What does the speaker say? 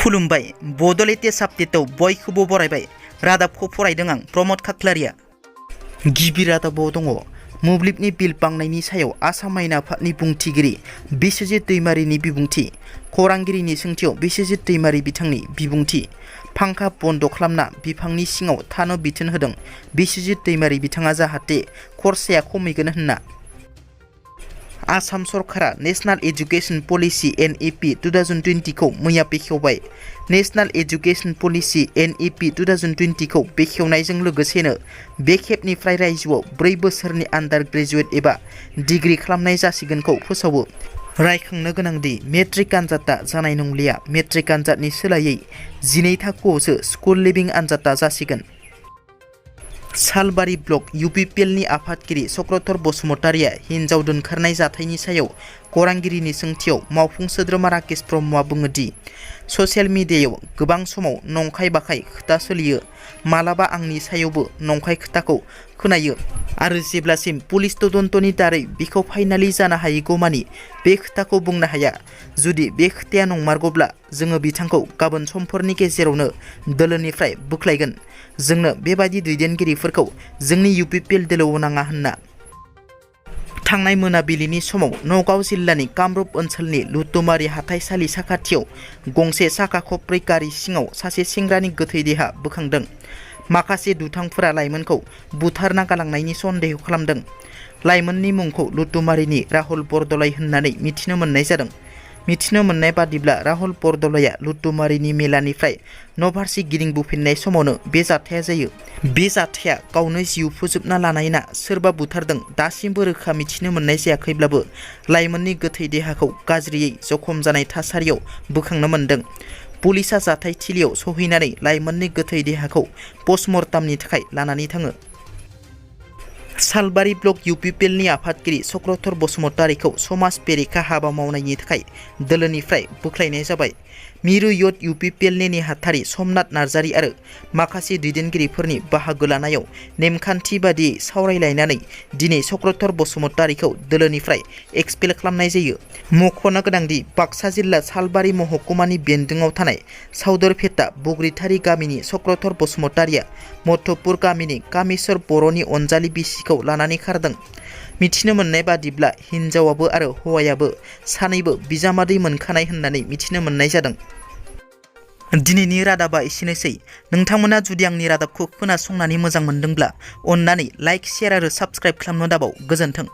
खुलुमबाय बड' लेटेस्ट आपडेटआव बयखौबो बरायबाय। रादाबखौ फरायदों आं प्रमद खाख्लारिया। गिबि रादाबाव दङ मोब्लिबनि बिल बांनायनि सायाव आसाम आयेन आफादनि बुंथिगिरि बिस्वजित दैमारिनि बिबुंथि। खौरांगिरिनि सोंथियाव बिस्वजित दैमारि बिथांनि बिबुंथि। फांखा बन्द खालामना बिफांनि सिङाव थानो बिथोन होदों बिस्वजित दैमारि बिथाङा जाहाथे खरसाया खमायगोन होनना। आसाम सरकारा नेशनेल एजुकेशन पलिसि NEP 2020 खौ मैया बेखेवबाय। नेशनेल एजुकेशन पलिसि NEP 2020 खौ बेखेवनायजों लोगोसेनो बे खेबनिफ्राय रायजोआव 4 बोसोरनि आन्डार ग्रेजुवेट एबा डिग्री खालामनाय जासिगोनखौ फोसावो। रायखांनो गोनांदि मेट्रिक आनजादा जानाय नंलिया। मेट्रिक आनजादनि सोलायै 12 थाखोआवसो स्कुल लिभिं आनजादा जासिगोन। सालबारि ब्लक UPPL नि आफादगिरि चक्रधर बसुमतारिया हिन्जाव दोनखारनाय जाथायनि सायाव खौरांगिरिनि सोंथियाव मावफुं सोद्रोमा राकेश ब्रह्मआ बुङो दि ससियेल मिडियायाव गोबां समाव नंखाय बाखाय खोथा सोलियो। मालाबा आंनि सायावबो नंखाय खोथाखौ खोनायो आरो जेब्लासिम पुलिस तदन्तनि दारै बेखौ फाइनालि जानो हायैगौमानि बे खोथाखौ बुंनो हाया। जुदि बे खोथाया नंमारगौब्ला जोङो बिथांखौ गाबोन समफोरनि गेजेरावनो दोलोनिफ्राय बोख्लायगोन। जोंनो बेबादि दैदेनगिरिफोरखौ जोंनि UPPL दोलोआव नाङा होनना। थांनाय मोनाबिलिनि समाव नगाव जिल्लानि कामरुप ओनसोलनि लुटुमारि हाथाइसालि साखाथियाव गंसे साखा खबब्रै गारि सिङाव सासे सेंग्रानि गोथै देहा बोखांदों। माखासे दुथांफोरा लाइमोनखौ बुथारना गालांनायनि सन्देह खालामदों। लाइमोननि मुंखौ लुटुमारिनि राहुल बरदलै होननानै मिथिनो मोननाय जादों। मिथिनो मोननाय बादिब्ला राहुल बरदलैया लुटुमारिनि मेलानिफ्राय न'फारसे गिदिंबोफिननाय समावनो बे जाथाया जायो। बे जाथाया गावनो जिउ फोजोबना लानाय ना सोरबा बुथारदों दासिमबो रोखा मिथिनो मोननाय जायाखैब्लाबो लाइमोननि गोथै देहाखौ गाज्रियै जखम जानाय थासारियाव बोखांनो मोनदों। पुलिसआ जाथायथिलियाव सहैनानै लाइमोननि गोथै देहाखौ पस्टमर्टामनि थाखाय लानानै थाङो। सालबारि ब्लक UPPL नि आफादगिरि चक्रधर बसुमतारिखौ समाज बेरेखा हाबा मावनायनि थाखाय दोलोनिफ्राय बोख्लायनाय जाबाय। मिरु य'थ UPPL नि नेहाथारि समनाथ नार्जारि आरो माखासे दैदेनगिरिफोरनि बाहागो लानायाव नेमखान्थि बादियै सावरायलायनानै दिनै चक्रधर बसुमतारिखौ दोलोनिफ्राय एक्सपेल खालामनाय जायो। मख'नो गोनांदि बाक्सा जिल्ला सालबारि महकुमानि बेन्दोङाव थानाय सावदरपेटा बग्रिथारि गामिनि चक्रधर बसुमतारिया मधुपुर गामिनि कामेश्वर बर'नि अनजालि बिसिखौ लानानै खारदों। मिथिनो मोननाय बादिब्ला हिन्जावाबो आरो हौवायाबो सानैबो बिजामादै मोनखानाय होननानै मिथिनो मोननाय जादों। दिनैनि रादाबा एसेनोसै। नोंथांमोना जुदि आंनि रादाबखौ खोनासंनानै मोजां मोनदोंब्ला अन्नानै लाइक, शेयार आरो साबस्क्राइब खालामनो दाबाव। गोजोन्थों।